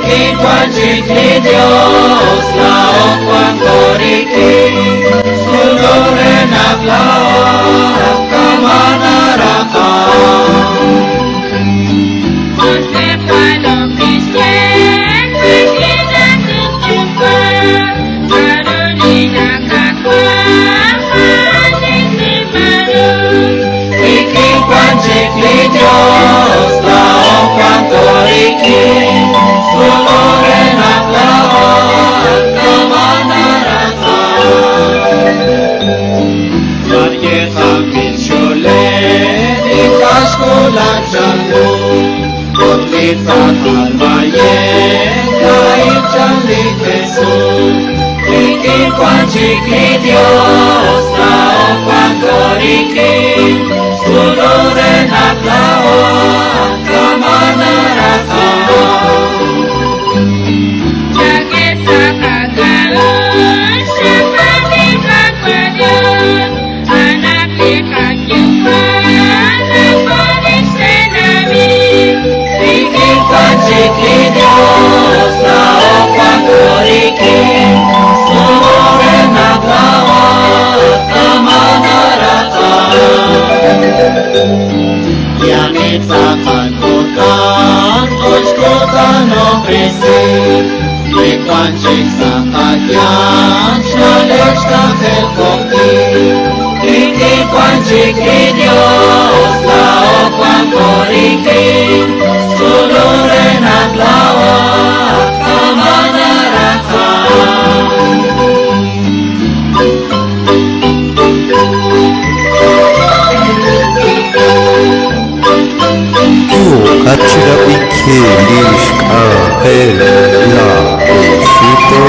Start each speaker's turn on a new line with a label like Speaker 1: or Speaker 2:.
Speaker 1: Chikli Dios lao kwang koriki sulure nak lao kamanaraka Stefano Cristian Regina Tutupa Carolina Kakwa Hanisi Manu Iki kwang chikli Dios lao kwang koriki sulure nak lao kamanaraka Marieta Minchule Ikas kulat jalu Kutlita kalmaye Kaib jalik Jesús Iki kwan chikli Dios Lao kwan koriki Sulure nak lao kamanaraka Chikli Dios lao kwang koriki sulure nak lao kamanaraka Yanit sa kankutan Kuchkutan o krisi Ikwan chik sa kadyan Shalech kahel kokti Ikwan chikli Dios lao kwang koriki sulure nak lao kamanaraka
Speaker 2: Tu kachira ike lishka hel la shito